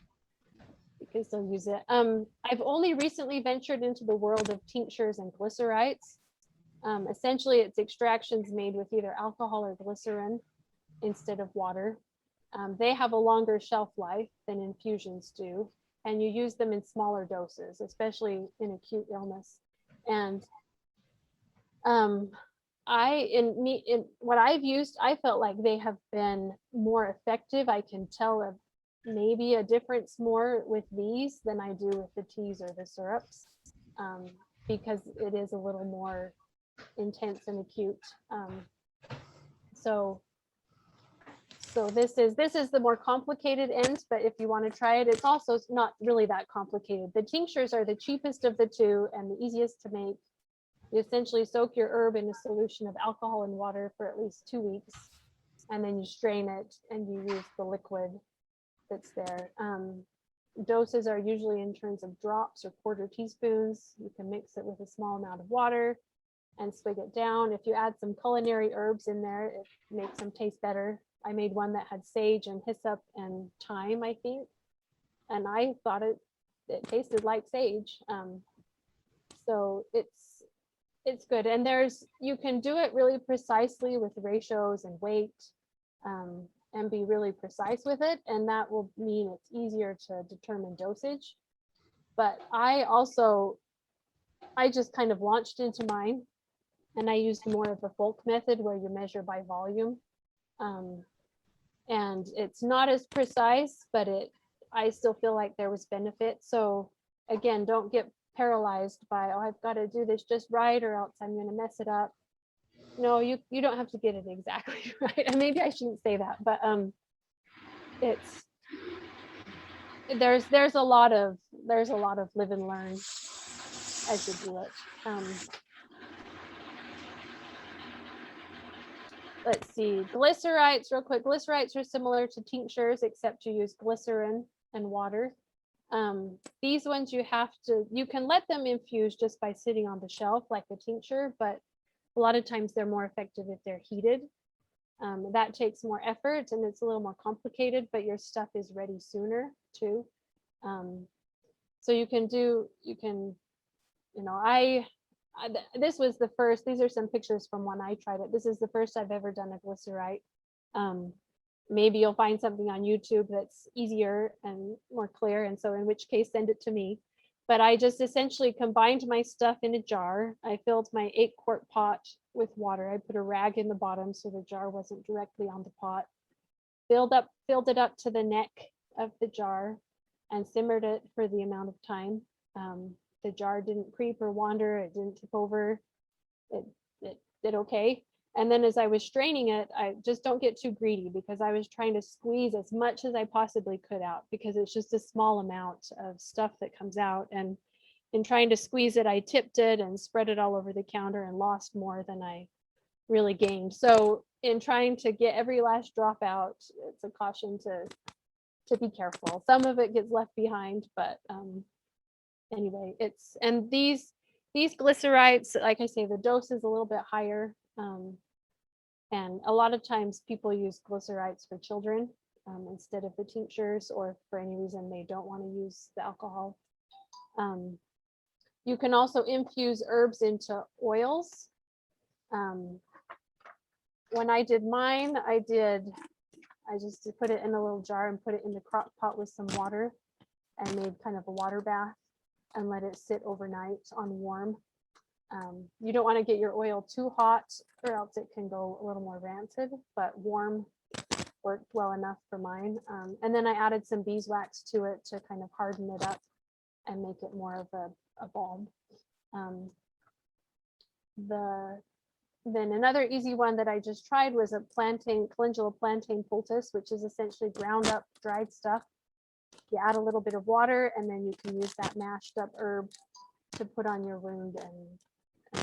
use it. I've only recently ventured into the world of tinctures and glycerites. Essentially, it's extractions made with either alcohol or glycerin instead of water. They have a longer shelf life than infusions do, and you use them in smaller doses, especially in acute illness. And in what I've used, I felt like they have been more effective. I can tell maybe a difference more with these than I do with the teas or the syrups, because it is a little more intense and acute. So this is the more complicated end, but if you want to try it, it's also not really that complicated. The tinctures are the cheapest of the two and the easiest to make. You essentially soak your herb in a solution of alcohol and water for at least 2 weeks, and then you strain it and you use the liquid that's there. Doses are usually in terms of drops or quarter teaspoons. You can mix it with a small amount of water and swig it down. If you add some culinary herbs in there, it makes them taste better. I made one that had sage and hyssop and thyme, I think, and I thought it tasted like sage. So it's good. And you can do it really precisely with ratios and weight, and be really precise with it, and that will mean it's easier to determine dosage. But I just kind of launched into mine, and I used more of the Folk method where you measure by volume. And it's not as precise, but I still feel like there was benefit. So again, don't get paralyzed by, oh, I've got to do this just right or else I'm going to mess it up. No, you don't have to get it exactly right. And maybe I shouldn't say that, but there's a lot of live and learn as you do it. Let's see, glycerites real quick. Glycerites are similar to tinctures, except you use glycerin and water. These ones you can let them infuse just by sitting on the shelf like a tincture, but a lot of times they're more effective if they're heated. That takes more effort and it's a little more complicated, but your stuff is ready sooner too. So this was the first, these are some pictures from when I tried it. This is the first I've ever done a glycerite. Maybe you'll find something on YouTube that's easier and more clear, and so in which case send it to me. But I just essentially combined my stuff in a jar. I filled my 8-quart pot with water. I put a rag in the bottom so the jar wasn't directly on the pot. Filled it up to the neck of the jar and simmered it for the amount of time. The jar didn't creep or wander. It didn't tip over. It did okay. And then as I was straining it, I just don't get too greedy, because I was trying to squeeze as much as I possibly could out, because it's just a small amount of stuff that comes out. And in trying to squeeze it, I tipped it and spread it all over the counter and lost more than I really gained. So in trying to get every last drop out, it's a caution to be careful. Some of it gets left behind, but anyway, and these glycerites, like I say, the dose is a little bit higher. And a lot of times people use glycerites for children instead of the tinctures, or for any reason they don't want to use the alcohol. You can also infuse herbs into oils. When I did mine, I just put it in a little jar and put it in the crock pot with some water and made kind of a water bath and let it sit overnight on warm. You don't want to get your oil too hot or else it can go a little more rancid, but warm worked well enough for mine. And then I added some beeswax to it to kind of harden it up and make it more of a balm. Then another easy one that I just tried was a calendula plantain poultice, which is essentially ground up dried stuff. You add a little bit of water and then you can use that mashed up herb to put on your wound and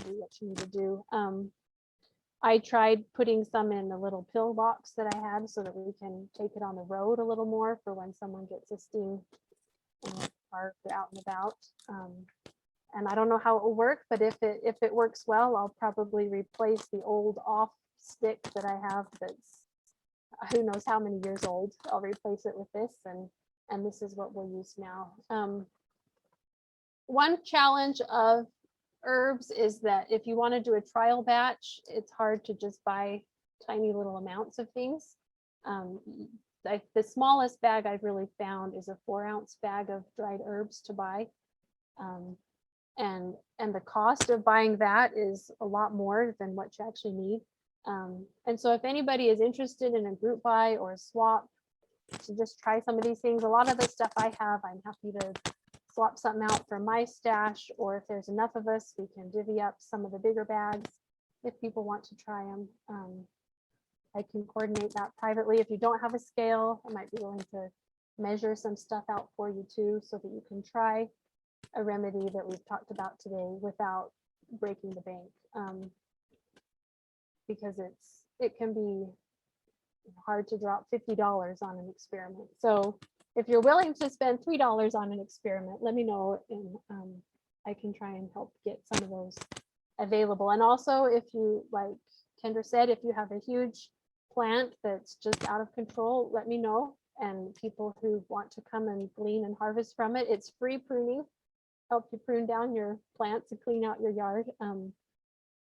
do what you need to do. I tried putting some in a little pill box that I had so that we can take it on the road a little more for when someone gets a sting in the park or out and about. And I don't know how it will work, but if it works well, I'll probably replace the old off stick that I have that's who knows how many years old. I'll replace it with this, and this is what we'll use now. One challenge of herbs is that if you want to do a trial batch, it's hard to just buy tiny little amounts of things. The smallest bag I've really found is a 4-ounce bag of dried herbs to buy. And the cost of buying that is a lot more than what you actually need. And so if anybody is interested in a group buy or a swap to just try some of these things, a lot of the stuff I have, I'm happy to swap something out from my stash, or if there's enough of us, we can divvy up some of the bigger bags if people want to try them. I can coordinate that privately. If you don't have a scale, I might be willing to measure some stuff out for you too, so that you can try a remedy that we've talked about today without breaking the bank, because it can be hard to drop $50 on an experiment. So if you're willing to spend $3 on an experiment, let me know, and I can try and help get some of those available. And also, if you, like Kendra said, if you have a huge plant that's just out of control, let me know. And people who want to come and glean and harvest from it, it's free pruning. Help you prune down your plants and clean out your yard.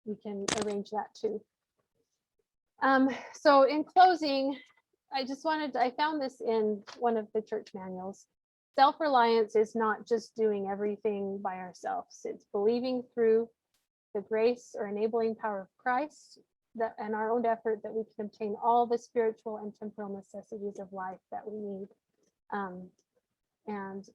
We can arrange that too. So in closing, I found this in one of the church manuals. Self-reliance is not just doing everything by ourselves. It's believing through the grace or enabling power of Christ and our own effort that we can obtain all the spiritual and temporal necessities of life that we need. And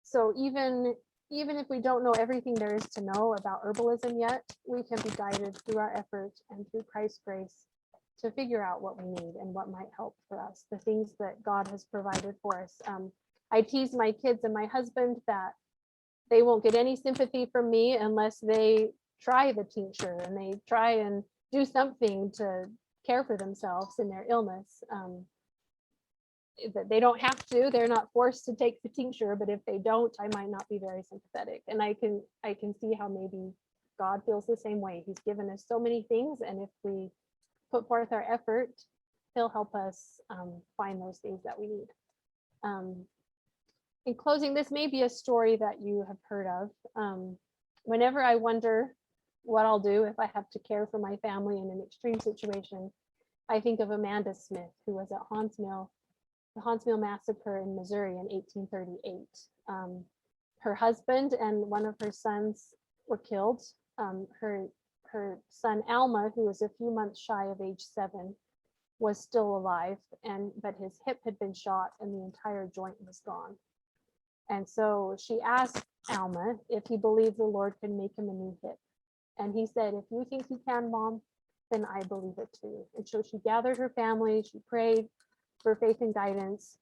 so even if we don't know everything there is to know about herbalism yet, we can be guided through our efforts and through Christ's grace to figure out what we need and what might help for us, the things that God has provided for us. I tease my kids and my husband that they won't get any sympathy from me unless they try the tincture and they try and do something to care for themselves in their illness. That they don't have to, they're not forced to take the tincture, but if they don't, I might not be very sympathetic. And I can see how maybe God feels the same way. He's given us so many things, and if we put forth our effort, he'll help us find those things that we need. In closing, this may be a story that you have heard of. Whenever I wonder what I'll do if I have to care for my family in an extreme situation, I think of Amanda Smith, who was at the Haun's Mill Massacre in Missouri in 1838. Her husband and one of her sons were killed. Her son Alma, who was a few months shy of age 7, was still alive, but his hip had been shot and the entire joint was gone. And so she asked Alma if he believed the Lord could make him a new hip. And he said, "If you think he can, Mom, then I believe it too." And so she gathered her family, she prayed for faith and guidance,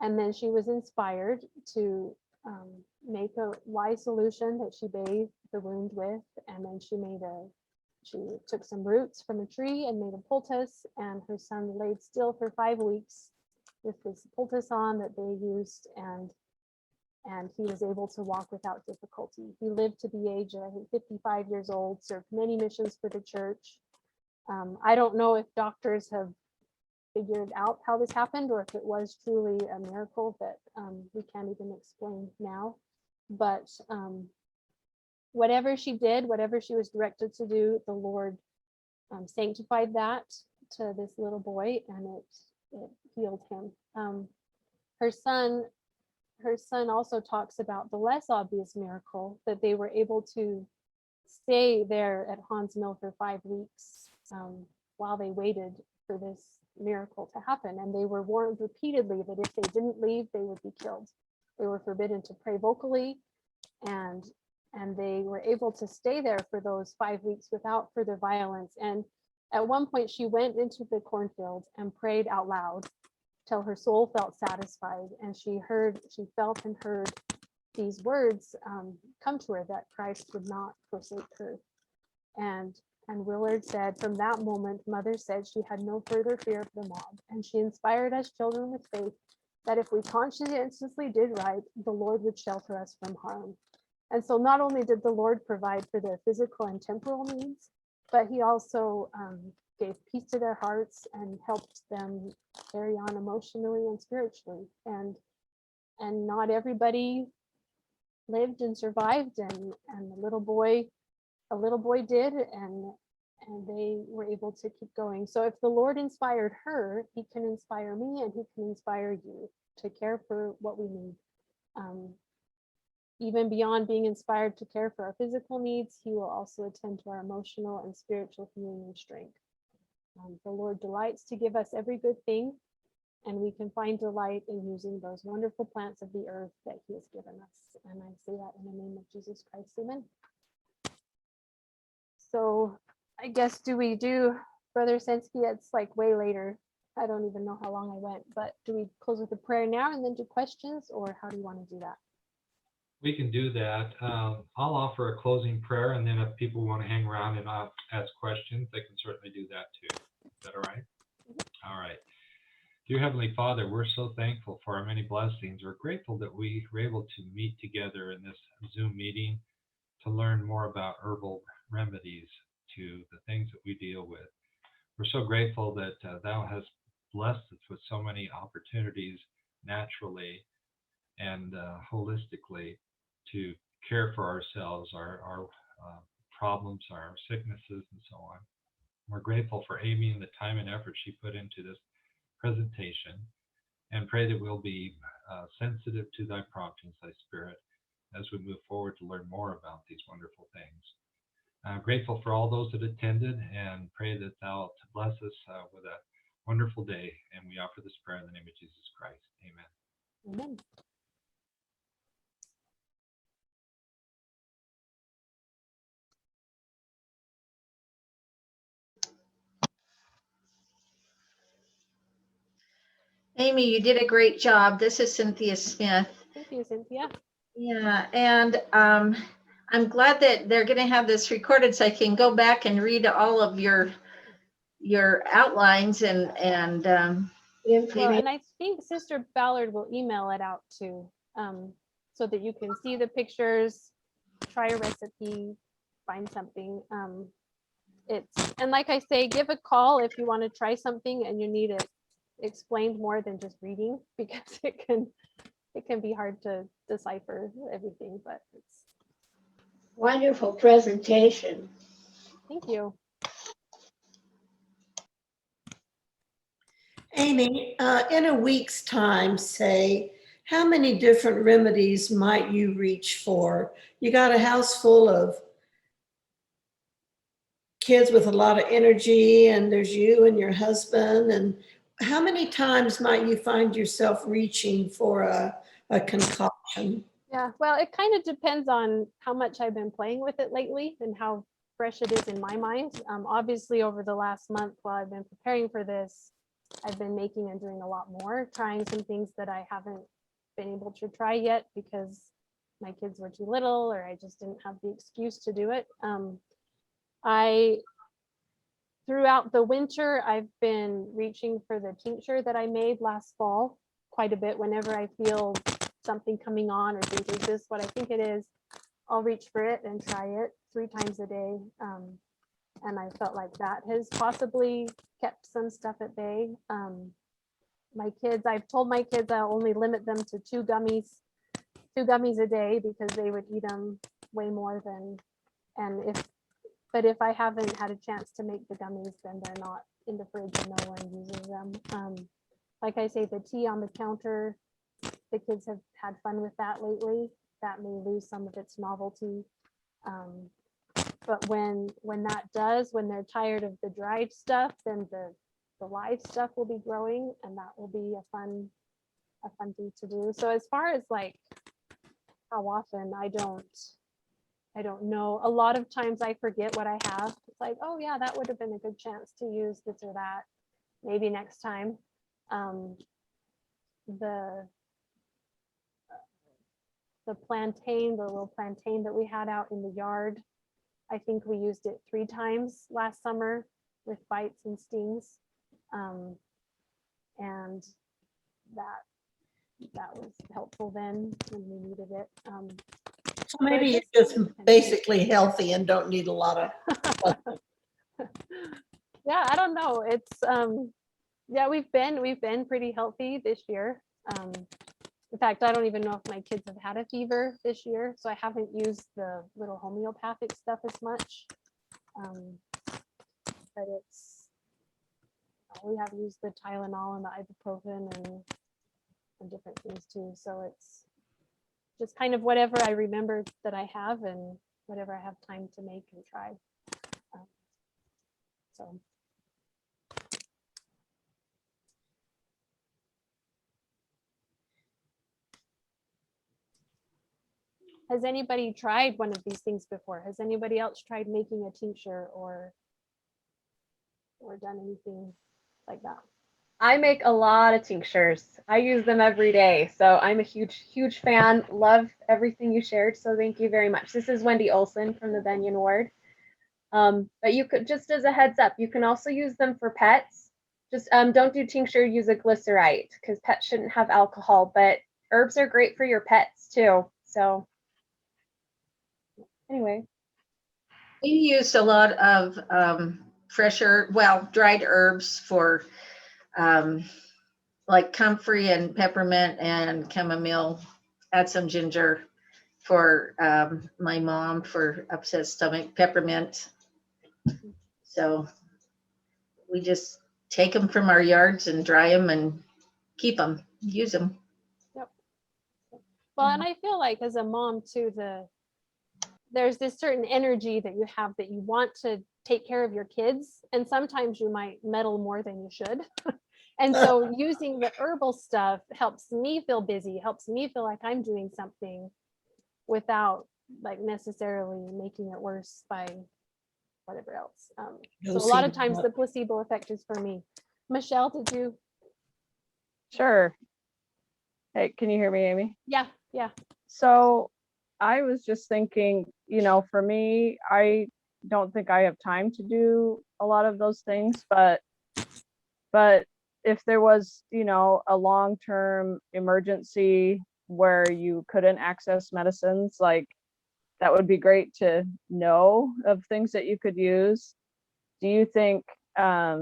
and then she was inspired to make a lye solution that she bathed the wound with, and then she took some roots from a tree and made a poultice, and her son laid still for 5 weeks with this poultice on that they used, and he was able to walk without difficulty. He lived to the age of, I think, 55 years old, served many missions for the church, I don't know if doctors have figured out how this happened or if it was truly a miracle that we can't even explain now. But whatever she did, whatever she was directed to do, the Lord sanctified that to this little boy, and it healed him. Her son also talks about the less obvious miracle that they were able to stay there at Hans Mill for 5 weeks while they waited for this miracle to happen. And they were warned repeatedly that if they didn't leave, they would be killed. They were forbidden to pray vocally, and they were able to stay there for those 5 weeks without further violence. And at one point, she went into the cornfield and prayed out loud till her soul felt satisfied, and she felt and heard these words come to her, that Christ would not forsake her. And Willard said, from that moment, Mother said she had no further fear of the mob, and she inspired us children with faith that if we conscientiously did right, the Lord would shelter us from harm. And so not only did the Lord provide for their physical and temporal needs, but he also gave peace to their hearts and helped them carry on emotionally and spiritually. And not everybody lived and survived, and a little boy did, and they were able to keep going. So if the Lord inspired her, he can inspire me, and he can inspire you to care for what we need. Even beyond being inspired to care for our physical needs, he will also attend to our emotional and spiritual healing and strength. The Lord delights to give us every good thing, and we can find delight in using those wonderful plants of the earth that he has given us. And I say that in the name of Jesus Christ, amen. So I guess, do we do Brother Sensky? It's like way later. I don't even know how long I went, but do we close with a prayer now and then do questions, or how do you want to do that? We can do that. I'll offer a closing prayer, and then if people want to hang around and ask questions, they can certainly do that too. Is that all right? Mm-hmm. All right. Dear Heavenly Father, we're so thankful for our many blessings. We're grateful that we were able to meet together in this Zoom meeting to learn more about herbal remedies to the things that we deal with. We're so grateful that Thou hast blessed us with so many opportunities naturally and holistically to care for ourselves, our problems, our sicknesses, and so on. We're grateful for Amy and the time and effort she put into this presentation, and pray that we'll be sensitive to thy promptings, thy spirit, as we move forward to learn more about these wonderful things. I'm grateful for all those that attended, and pray that thou bless us with a wonderful day. And we offer this prayer in the name of Jesus Christ. Amen. Amen. Amy, you did a great job. This is Cynthia Smith. Thank you, Cynthia. Yeah, and I'm glad that they're going to have this recorded so I can go back and read all of your outlines and Well, and I think Sister Ballard will email it out too, so that you can see the pictures, try a recipe, find something. And like I say, give a call if you want to try something and you need it explained more than just reading, because it can be hard to decipher everything. But it's wonderful presentation. Thank you. Amy, in a week's time, say, how many different remedies might you reach for? You got a house full of kids with a lot of energy, and there's you and your husband, and how many times might you find yourself reaching for a concoction? Yeah, well, it kind of depends on how much I've been playing with it lately and how fresh it is in my mind. Obviously, over the last month while I've been preparing for this, I've been making and doing a lot more, trying some things that I haven't been able to try yet because my kids were too little, or I just didn't have the excuse to do it. Throughout the winter, I've been reaching for the tincture that I made last fall quite a bit. Whenever I feel something coming on or think, is this what I think it is, I'll reach for it and try it 3 times a day. And I felt like that has possibly kept some stuff at bay. My kids, I've told my kids I'll only limit them to two gummies a day, because they would eat them way more than, but if I haven't had a chance to make the gummies, then they're not in the fridge and no one uses them. Like I say, the tea on the counter, the kids have had fun with that lately. That may lose some of its novelty. But when they're tired of the dried stuff, then the live stuff will be growing, and that will be a fun thing to do. So as far as like how often, I don't know. A lot of times I forget what I have. It's like, oh yeah, that would have been a good chance to use this or that. Maybe next time. The plantain, the little plantain that we had out in the yard, I think we used it 3 times last summer with bites and stings. And that was helpful then when we needed it. So maybe you're just basically healthy and don't need a lot of. Yeah, I don't know. It's yeah, we've been pretty healthy this year. In fact, I don't even know if my kids have had a fever this year, so I haven't used the little homeopathic stuff as much. But we have used the Tylenol and the ibuprofen and different things too. So it's just kind of whatever I remember that I have and whatever I have time to make and try. So. Has anybody tried one of these things before? Has anybody else tried making a tincture or done anything like that? I make a lot of tinctures. I use them every day. So I'm a huge fan. Love everything you shared. So thank you very much. This is Wendy Olson from the Bennion ward. But you could, just as a heads up, you can also use them for pets. Just don't do tincture, use a glycerite, because pets shouldn't have alcohol, but herbs are great for your pets too. So anyway. We use a lot of dried herbs for like comfrey and peppermint and chamomile. Add some ginger for my mom for upset stomach, peppermint. So we just take them from our yards and dry them and keep them, use them. Yep. Well, and I feel like as a mom too, there's this certain energy that you have that you want to take care of your kids, and sometimes you might meddle more than you should. And so using the herbal stuff helps me feel busy, helps me feel like I'm doing something without like necessarily making it worse by whatever else. So a lot of times the placebo effect is for me. Michelle, did you? Sure. Hey, can you hear me, Amy? Yeah. So I was just thinking, for me, I don't think I have time to do a lot of those things, but if there was, a long-term emergency where you couldn't access medicines, like that would be great to know of things that you could use. Do you think, I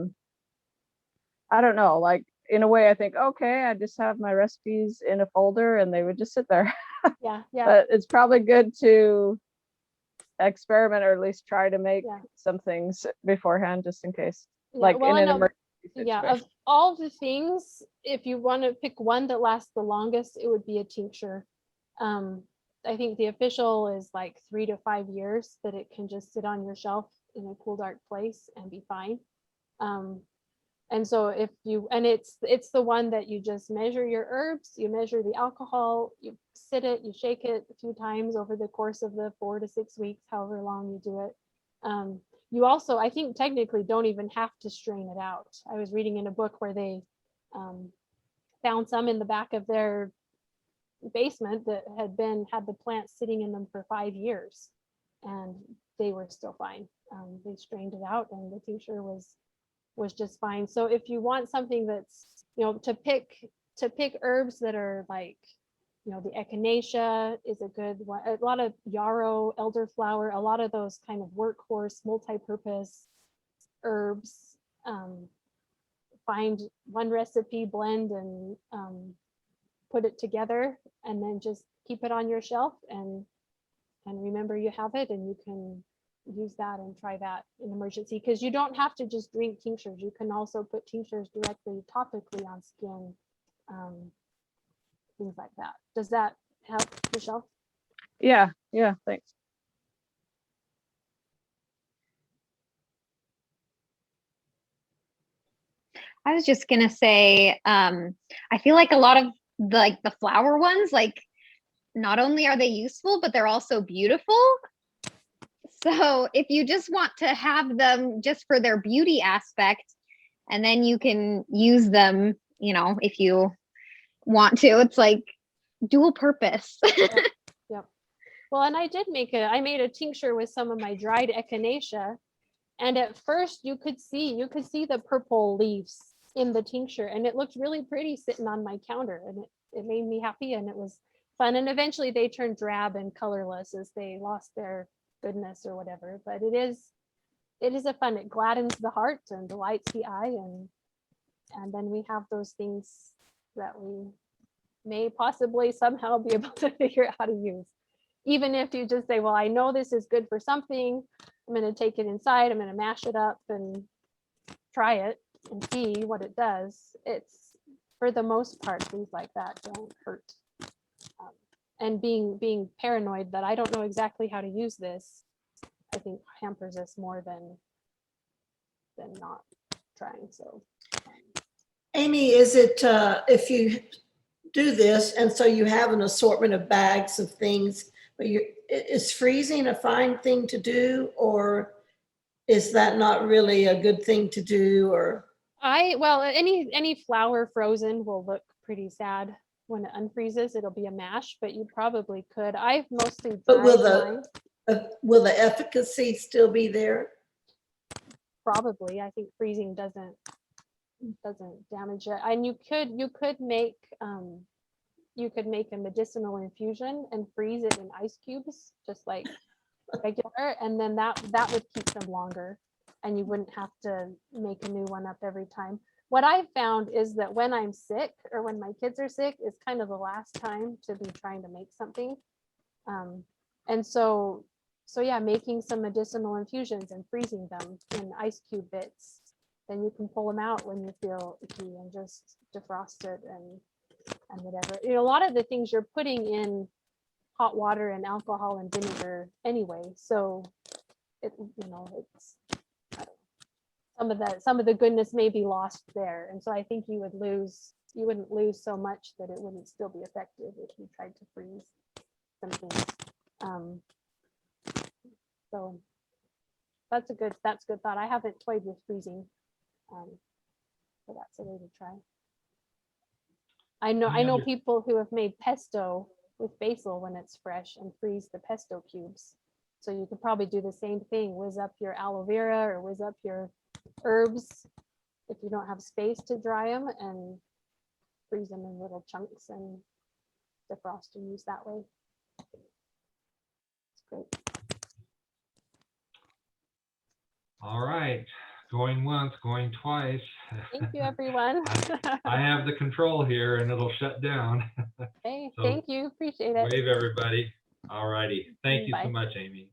don't know, like in a way I think, okay, I just have my recipes in a folder and they would just sit there. Yeah. But it's probably good to experiment or at least try to make some things beforehand just in case, like in an emergency situation. Yeah, of all the things, if you want to pick one that lasts the longest, it would be a tincture. I think the official is like 3 to 5 years that it can just sit on your shelf in a cool, dark place and be fine. And so it's the one that you just measure your herbs, you measure the alcohol, you sit it, you shake it a few times over the course of the 4 to 6 weeks, however long you do it. You also, I think technically don't even have to strain it out. I was reading in a book where they found some in the back of their basement that had the plants sitting in them for 5 years and they were still fine. They strained it out and the tincture was just fine. So if you want something that's, to pick herbs that are like You know, the echinacea is a good one. A lot of yarrow, elderflower, a lot of those kind of workhorse, multi-purpose herbs. Find one recipe, blend, and put it together, and then just keep it on your shelf and remember you have it, and you can use that and try that in emergency, because you don't have to just drink tinctures. You can also put tinctures directly topically on skin, things like that. Does that help, Michelle? Yeah, thanks. I was just gonna say, I feel like a lot of the flower ones, like not only are they useful, but they're also beautiful. So if you just want to have them just for their beauty aspect, and then you can use them, you know, if you want to, it's like dual purpose. Yep. Well, and I made a tincture with some of my dried echinacea, and at first you could see the purple leaves in the tincture, and it looked really pretty sitting on my counter, and it made me happy, and it was fun. And eventually they turned drab and colorless as they lost their goodness or whatever. But it is a fun. It gladdens the heart and delights the eye, and then we have those things that we may possibly somehow be able to figure out how to use. Even if you just say, well, I know this is good for something, I'm going to take it inside, I'm going to mash it up and try it and see what it does. It's, for the most part, things like that don't hurt. And being paranoid that I don't know exactly how to use this, I think hampers us more than not trying. So Amy, is it, if you do this, and so you have an assortment of bags of things, but is freezing a fine thing to do, or is that not really a good thing to do? Or well, any flour frozen will look pretty sad when it unfreezes. It'll be a mash, but you probably could. I've mostly but dried mine. will the efficacy still be there? Probably. I think freezing doesn't damage it. And you could make a medicinal infusion and freeze it in ice cubes, just like regular, and then that would keep them longer, and you wouldn't have to make a new one up every time. What I've found is that when I'm sick or when my kids are sick, it's kind of the last time to be trying to make something. And so yeah, making some medicinal infusions and freezing them in ice cube bits, then you can pull them out when you feel icky and just defrost it and whatever. You know, a lot of the things you're putting in hot water and alcohol and vinegar anyway, so it's some of the goodness may be lost there, and so I think you wouldn't lose so much that it wouldn't still be effective if you tried to freeze some things. So that's a good thought. I haven't toyed with freezing, so that's a way to try. I know people who have made pesto with basil when it's fresh and freeze the pesto cubes. So you could probably do the same thing, whiz up your aloe vera or whiz up your herbs if you don't have space to dry them, and freeze them in little chunks and defrost and use that way. It's great. All right, going once, going twice. Thank you, everyone. I have the control here and it'll shut down. Hey, So thank you. Appreciate it. Wave everybody. All righty. Thank you so Bye. much, Amy.